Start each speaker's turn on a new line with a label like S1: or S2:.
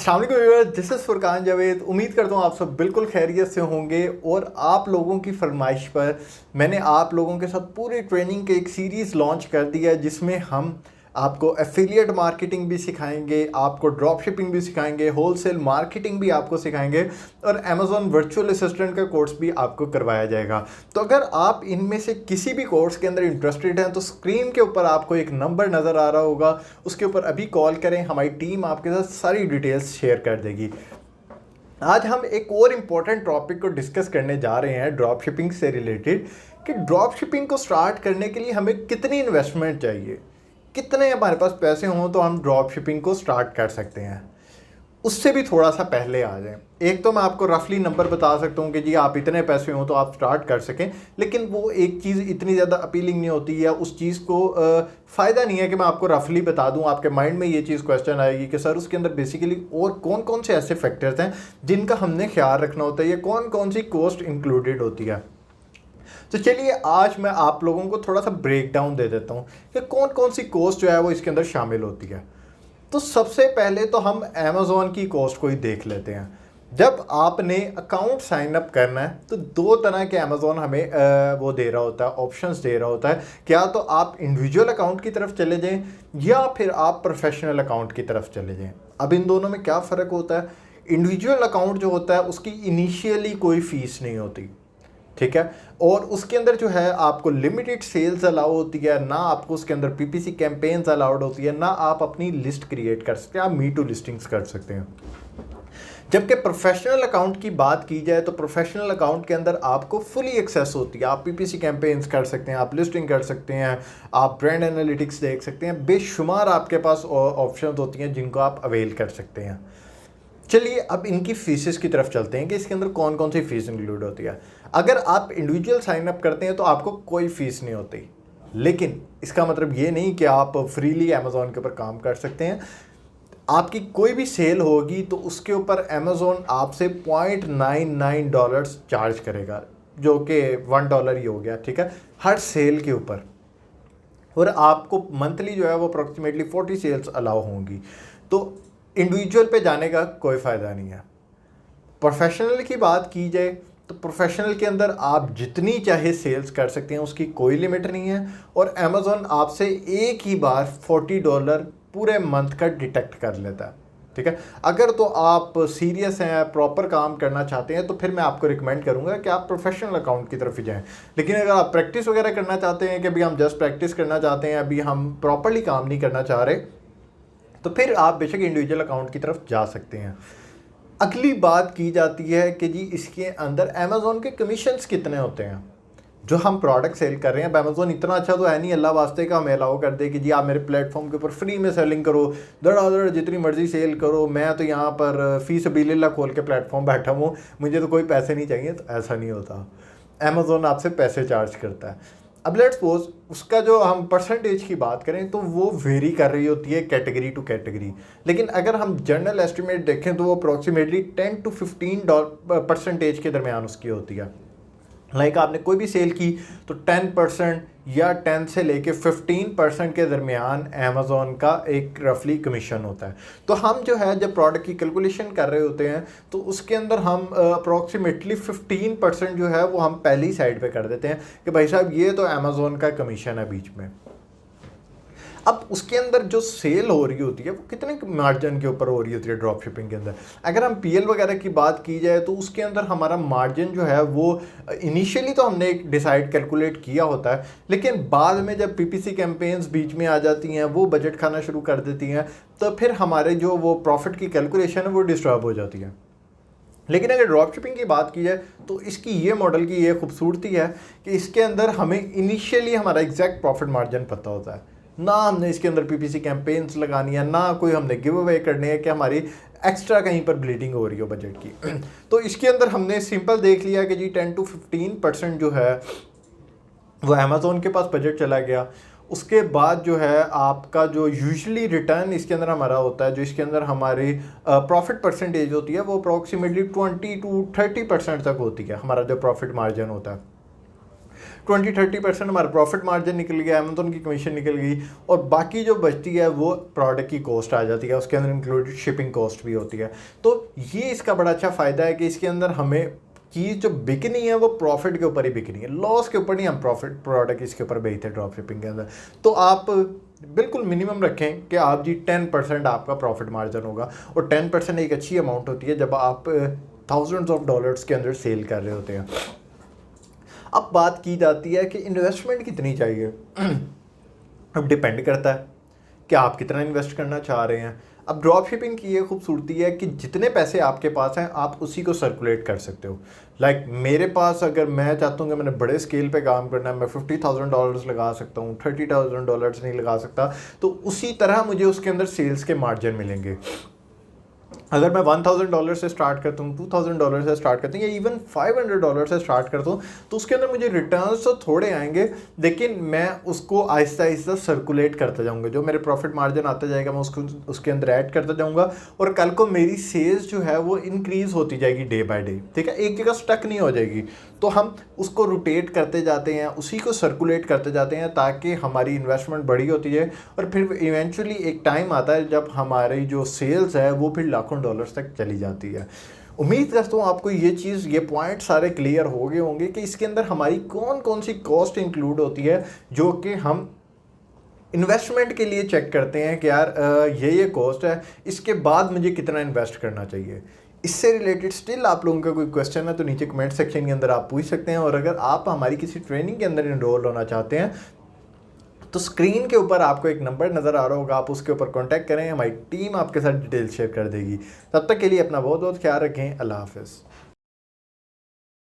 S1: अस्सलाम वालेकुम viewers, this is Furqan Javed. उम्मीद करता हूँ आप सब बिल्कुल खैरियत से होंगे। और आप लोगों की फरमाइश पर मैंने आप लोगों के साथ पूरी ट्रेनिंग की एक सीरीज़ लॉन्च कर दी है, जिसमें हम आपको एफिलिएट मार्केटिंग भी सिखाएंगे, आपको ड्रॉप शिपिंग भी सिखाएंगे, होलसेल मार्केटिंग भी आपको सिखाएंगे और अमेज़ॉन वर्चुअल असिस्टेंट का कोर्स भी आपको करवाया जाएगा। तो अगर आप इनमें से किसी भी कोर्स के अंदर इंटरेस्टेड हैं तो स्क्रीन के ऊपर आपको एक नंबर नज़र आ रहा होगा, उसके ऊपर अभी कॉल करें। हमारी टीम आपके साथ सारी डिटेल्स शेयर कर देगी। आज हम एक और इम्पॉर्टेंट टॉपिक को डिस्कस करने जा रहे हैं ड्रॉप शिपिंग से रिलेटेड, कि ड्रॉप शिपिंग को स्टार्ट करने के लिए हमें कितनी इन्वेस्टमेंट चाहिए, कितने हमारे पास पैसे हों तो हम ड्रॉप शिपिंग को स्टार्ट कर सकते हैं। उससे भी थोड़ा सा पहले आ जाएं। एक तो मैं आपको रफली नंबर बता सकता हूँ कि जी आप इतने पैसे हों तो आप स्टार्ट कर सकें, लेकिन वो एक चीज़ इतनी ज़्यादा अपीलिंग नहीं होती, या उस चीज़ को फ़ायदा नहीं है कि मैं आपको रफली बता दूँ। आपके माइंड में ये चीज़ क्वेश्चन आएगी कि सर उसके अंदर बेसिकली और कौन कौन से ऐसे फैक्टर्स हैं जिनका हमने ख्याल रखना होता है, या कौन कौन सी कॉस्ट इंक्लूडेड होती है। तो चलिए आज मैं आप लोगों को थोड़ा सा ब्रेक डाउन दे देता हूँ कि कौन कौन सी कॉस्ट जो है वो इसके अंदर शामिल होती है। तो सबसे पहले तो हम अमेज़ॉन की कॉस्ट को ही देख लेते हैं। जब आपने अकाउंट साइन अप करना है तो दो तरह के अमेज़ॉन हमें वो दे रहा होता है, ऑप्शंस दे रहा होता है। क्या तो आप इंडिविजुअल अकाउंट की तरफ चले जाएं या फिर आप प्रोफेशनल अकाउंट की तरफ चले जाएं। अब इन दोनों में क्या फ़र्क होता है? इंडिविजुअल अकाउंट जो होता है उसकी इनिशियली कोई फ़ीस नहीं होती, ठीक है, और उसके अंदर जो है आपको लिमिटेड सेल्स अलाउ होती है, ना आपको उसके अंदर पीपीसी कैंपेन्स अलाउड होती है, ना आप अपनी लिस्ट क्रिएट कर सकते हैं, आप मी टू लिस्टिंग्स कर सकते हैं। जबकि प्रोफेशनल अकाउंट की बात की जाए तो प्रोफेशनल अकाउंट के अंदर आपको फुली एक्सेस होती है। आप पीपीसी कैंपेन्स कर सकते हैं, आप लिस्टिंग कर सकते हैं, आप ब्रांड एनालिटिक्स देख सकते हैं, बेशुमार आपके पास ऑप्शन होती हैं जिनको आप अवेल कर सकते हैं। चलिए अब इनकी फीसेस की तरफ चलते हैं कि इसके अंदर कौन कौन सी फीस इंक्लूड होती है। अगर आप इंडिविजुअल साइन अप करते हैं तो आपको कोई फीस नहीं होती, लेकिन इसका मतलब ये नहीं कि आप फ्रीली अमेज़ॉन के ऊपर काम कर सकते हैं। आपकी कोई भी सेल होगी तो उसके ऊपर अमेज़ॉन आपसे $0.99 चार्ज करेगा, जो कि $1 ही हो गया, ठीक है, हर सेल के ऊपर। और आपको मंथली जो है वो अप्रॉक्सीमेटली 40 सेल्स अलाउ होंगी। तो इंडिविजुअल पे जाने का कोई फ़ायदा नहीं है। प्रोफेशनल की बात की जाए तो प्रोफेशनल के अंदर आप जितनी चाहे सेल्स कर सकते हैं, उसकी कोई लिमिट नहीं है। और अमेज़ॉन आपसे एक ही बार $40 पूरे मंथ का डिटेक्ट कर लेता है, ठीक है। अगर तो आप सीरियस हैं, प्रॉपर काम करना चाहते हैं, तो फिर मैं आपको रिकमेंड करूंगा कि आप प्रोफेशनल अकाउंट की तरफ ही जाएं। लेकिन अगर आप प्रैक्टिस वगैरह करना चाहते हैं कि अभी हम जस्ट प्रैक्टिस करना चाहते हैं, अभी हम प्रॉपरली काम नहीं करना चाह रहे, तो फिर आप बेशक इंडिविजुअल अकाउंट की तरफ जा सकते हैं। अगली बात की जाती है कि जी इसके अंदर अमेज़ॉन के कमीशंस कितने होते हैं जो हम प्रोडक्ट सेल कर रहे हैं। अब अमेज़ॉन इतना अच्छा तो है नहीं अल्लाह वास्ते का हमें अलाउ कर दे कि जी आप मेरे प्लेटफॉर्म के ऊपर फ्री में सेलिंग करो, धड़ाधड़ जितनी मर्जी सेल करो, मैं तो यहाँ पर फी सबीलिल्लाह खोल के प्लेटफॉर्म बैठा हूँ, मुझे तो कोई पैसे नहीं चाहिए। तो ऐसा नहीं होता, अमेज़ॉन आपसे पैसे चार्ज करता है। अब लेट्स सपोज उसका जो हम परसेंटेज की बात करें तो वो वेरी कर रही होती है कैटेगरी टू कैटेगरी, लेकिन अगर हम जनरल एस्टिमेट देखें तो वो अप्रॉक्सीमेटली 10 to 15% के दरमियान उसकी होती है। लाइक आपने कोई भी सेल की तो 10% या 10 से लेके 15% के दरमियान अमेज़ॉन का एक रफली कमीशन होता है। तो हम जो है जब प्रोडक्ट की कैलकुलेशन कर रहे होते हैं तो उसके अंदर हम अप्रॉक्सीमेटली 15% जो है वो हम पहली साइड पे कर देते हैं कि भाई साहब ये तो अमेज़ॉन का कमीशन है बीच में। अब उसके अंदर जो सेल हो रही होती है वो कितने मार्जिन के ऊपर हो रही होती है ड्रॉप शिपिंग के अंदर। अगर हम पीएल वगैरह की बात की जाए तो उसके अंदर हमारा मार्जिन जो है वो इनिशियली तो हमने एक डिसाइड कैलकुलेट किया होता है, लेकिन बाद में जब पीपीसी कैंपेन्स बीच में आ जाती हैं, वो बजट खाना शुरू कर देती हैं, तो फिर हमारे जो वो प्रॉफिट की कैलकुलेशन है वो डिस्टर्ब हो जाती है। लेकिन अगर ड्रॉप शिपिंग की बात की जाए तो इसकी ये मॉडल की ये खूबसूरती है कि इसके अंदर हमें इनिशियली हमारा एग्जैक्ट प्रॉफिट मार्जिन पता होता है, ना हमने इसके अंदर पीपीसी कैंपेन्स लगानी है, ना कोई हमने गिव अवे करने हैं कि हमारी एक्स्ट्रा कहीं पर ब्लीडिंग हो रही हो बजट की। तो इसके अंदर हमने सिंपल देख लिया कि जी 10 to 15% जो है वो अमेज़ॉन के पास बजट चला गया। उसके बाद जो है आपका जो यूजुअली रिटर्न इसके अंदर हमारा होता है, जो इसके अंदर हमारी प्रॉफिट परसेंटेज होती है वो अप्रॉक्सीमेटली 20 to 30% तक होती है, हमारा जो प्रॉफिट मार्जिन होता है। 20-30% हमारा प्रॉफिट मार्जिन निकल गया, अमेज़न की कमीशन निकल गई, और बाकी जो बचती है वो प्रोडक्ट की कॉस्ट आ जाती है, उसके अंदर इंक्लूडेड शिपिंग कॉस्ट भी होती है। तो ये इसका बड़ा अच्छा फ़ायदा है कि इसके अंदर हमें चीज़ जो बिकनी है वो प्रॉफिट के ऊपर ही बिकनी है, लॉस के ऊपर नहीं हम प्रॉफिट प्रोडक्ट इसके ऊपर बेचते हैं ड्रॉप शिपिंग के अंदर। तो आप बिल्कुल मिनिमम रखें कि आप जी 10% आपका प्रॉफिट मार्जिन होगा, और 10% एक अच्छी अमाउंट होती है जब आप थाउजेंड्स ऑफ डॉलर्स के अंदर सेल कर रहे होते हैं। अब बात की जाती है कि इन्वेस्टमेंट कितनी चाहिए। अब डिपेंड करता है कि आप कितना इन्वेस्ट करना चाह रहे हैं। अब ड्रॉप शिपिंग की ये खूबसूरती है कि जितने पैसे आपके पास हैं आप उसी को सर्कुलेट कर सकते हो। लाइक मेरे पास अगर मैं चाहता हूँ कि मैंने बड़े स्केल पे काम करना है, मैं $50,000 लगा सकता हूँ, $30,000 नहीं लगा सकता, तो उसी तरह मुझे उसके अंदर सेल्स के मार्जिन मिलेंगे। अगर मैं $1,000 से स्टार्ट करता हूँ, $2,000 से स्टार्ट करता हूँ, या इवन $500 से स्टार्ट करता हूँ, तो उसके अंदर मुझे रिटर्न्स तो थोड़े आएंगे, लेकिन मैं उसको आहिस्ता आहिस्ता सर्कुलेट करता जाऊँगा। जो मेरे प्रॉफिट मार्जिन आता जाएगा मैं उसको उसके अंदर ऐड करता जाऊँगा, और कल को मेरी सेल्स जो है वो इंक्रीज़ होती जाएगी डे बाय डे। ठीक है, एक जगह स्टक नहीं हो जाएगी। तो हम उसको रोटेट करते जाते हैं, उसी को सर्कुलेट करते जाते हैं, ताकि हमारी इन्वेस्टमेंट बड़ी होती है, और फिर इवेंचुअली एक टाइम आता है जब हमारी जो सेल्स है वो फिर लाखों डॉलर्स तक चली जाती है। उम्मीद करता हूँ आपको ये पॉइंट सारे क्लियर हो गए होंगे कि इसके अंदर हमारी कौन कौन सी कॉस्ट इंक्लूड होती है, जो कि हम इन्वेस्टमेंट के लिए चेक करते हैं कि यार ये कॉस्ट है, इसके बाद मुझे कितना इन्वेस्ट करना चाहिए। इससे रिलेटेड स्टिल आप लोगों का कोई क्वेश्चन है तो नीचे कमेंट सेक्शन के अंदर आप पूछ सकते हैं, और अगर आप हमारी किसी ट्रेनिंग के अंदर इनरोल होना चाहते हैं तो स्क्रीन के ऊपर आपको एक नंबर नज़र आ रहा होगा, आप उसके ऊपर कांटेक्ट करें, हमारी टीम आपके साथ डिटेल शेयर कर देगी। तब तक के लिए अपना बहुत बहुत ख्याल रखें। अल्लाह हाफ़िज़।